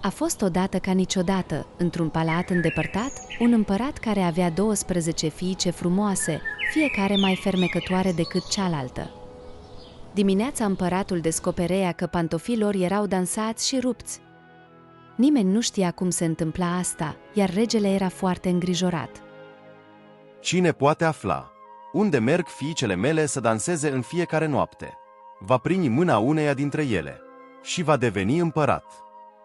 A fost odată ca niciodată, într-un palat îndepărtat, un împărat care avea 12 fiice frumoase, fiecare mai fermecătoare decât cealaltă. Dimineața împăratul descoperea că pantofii lor erau dansați și rupți. Nimeni nu știa cum se întâmpla asta, iar regele era foarte îngrijorat. Cine poate afla? Unde merg fiicele mele să danseze în fiecare noapte? Va primi mâna uneia dintre ele și va deveni împărat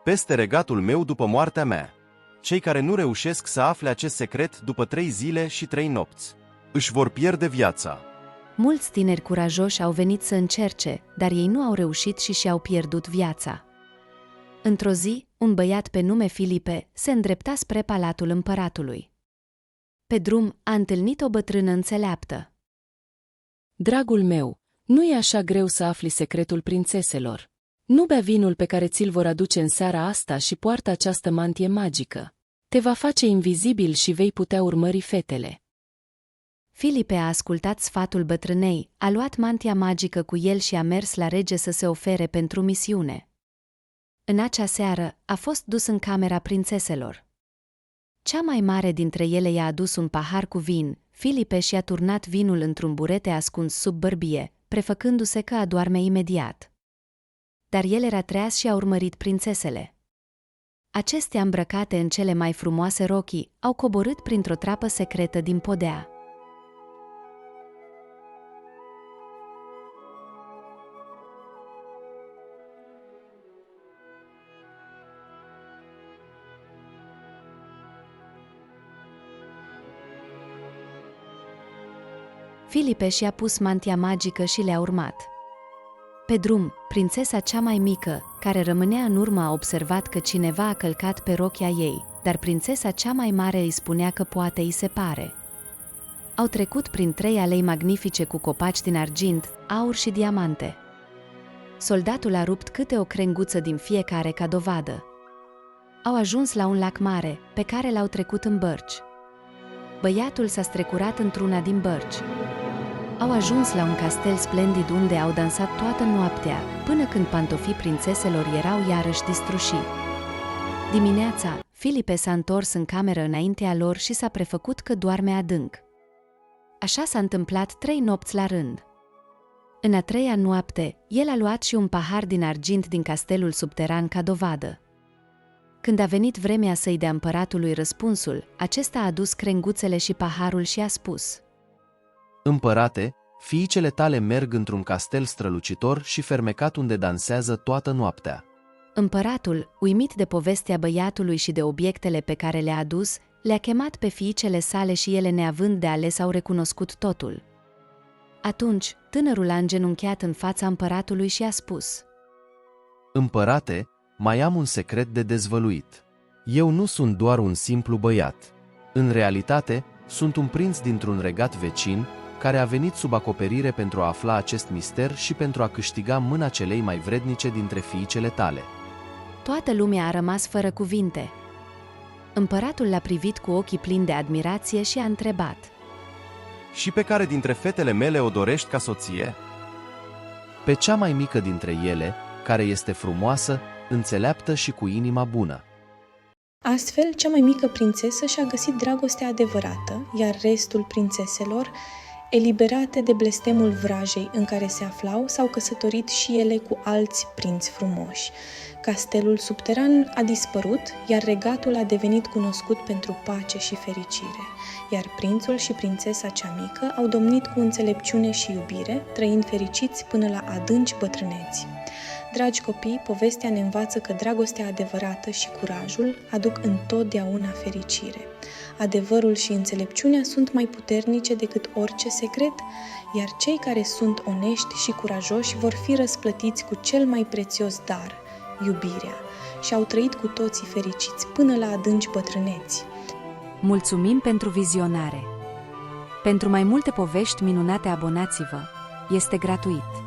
peste regatul meu după moartea mea. Cei care nu reușesc să afle acest secret după 3 zile și 3 nopți își vor pierde viața. Mulți tineri curajoși au venit să încerce, dar ei nu au reușit și și-au pierdut viața. Într-o zi, un băiat pe nume Filipe se îndrepta spre palatul împăratului. Pe drum a întâlnit o bătrână înțeleaptă. Dragul meu, nu e așa greu să afli secretul prințeselor. Nu bea vinul pe care ți-l vor aduce în seara asta și poartă această mantie magică. Te va face invizibil și vei putea urmări fetele. Filipe a ascultat sfatul bătrânei, a luat mantia magică cu el și a mers la rege să se ofere pentru misiune. În acea seară a fost dus în camera prințeselor. Cea mai mare dintre ele i-a adus un pahar cu vin. Filipe și-a turnat vinul într-un burete ascuns sub bărbie, prefăcându-se că adorme imediat. Dar el era treaz și a urmărit prințesele. Acestea, îmbrăcate în cele mai frumoase rochii, au coborât printr-o trapă secretă din podea. Filipe și-a pus mantia magică și le-a urmat. Pe drum, prințesa cea mai mică, care rămânea în urmă, a observat că cineva a călcat pe rochia ei, dar prințesa cea mai mare îi spunea că poate îi se pare. Au trecut prin 3 alei magnifice cu copaci din argint, aur și diamante. Soldatul a rupt câte o crenguță din fiecare ca dovadă. Au ajuns la un lac mare, pe care l-au trecut în bărci. Băiatul s-a strecurat într-una din bărci. Au ajuns la un castel splendid unde au dansat toată noaptea, până când pantofii prințeselor erau iarăși distruși. Dimineața, Filipe s-a întors în cameră înaintea lor și s-a prefăcut că doarme adânc. Așa s-a întâmplat 3 nopți la rând. În a 3-a noapte, el a luat și un pahar din argint din castelul subteran ca dovadă. Când a venit vremea să-i dea împăratului răspunsul, acesta a adus crenguțele și paharul și a spus: Împărate, fiicele tale merg într-un castel strălucitor și fermecat unde dansează toată noaptea. Împăratul, uimit de povestea băiatului și de obiectele pe care le-a adus, le-a chemat pe fiicele sale și ele, neavând de ales, au recunoscut totul. Atunci, tânărul a îngenunchiat în fața împăratului și a spus: Împărate, mai am un secret de dezvăluit. Eu nu sunt doar un simplu băiat. În realitate, sunt un prinț dintr-un regat vecin, care a venit sub acoperire pentru a afla acest mister și pentru a câștiga mâna celei mai vrednice dintre fiicele tale. Toată lumea a rămas fără cuvinte. Împăratul l-a privit cu ochii plini de admirație și a întrebat: Și pe care dintre fetele mele o dorești ca soție? Pe cea mai mică dintre ele, care este frumoasă, înțeleaptă și cu inima bună. Astfel, cea mai mică prințesă și-a găsit dragostea adevărată, iar restul prințeselor, eliberate de blestemul vrajei în care se aflau, s-au căsătorit și ele cu alți prinți frumoși. Castelul subteran a dispărut, iar regatul a devenit cunoscut pentru pace și fericire, iar prințul și prințesa cea mică au domnit cu înțelepciune și iubire, trăind fericiți până la adânci bătrâneți. Dragi copii, povestea ne învață că dragostea adevărată și curajul aduc întotdeauna fericire. Adevărul și înțelepciunea sunt mai puternice decât orice secret, iar cei care sunt onești și curajoși vor fi răsplătiți cu cel mai prețios dar, iubirea, și au trăit cu toții fericiți până la adânci bătrâneți. Mulțumim pentru vizionare! Pentru mai multe povești minunate, abonați-vă! Este gratuit!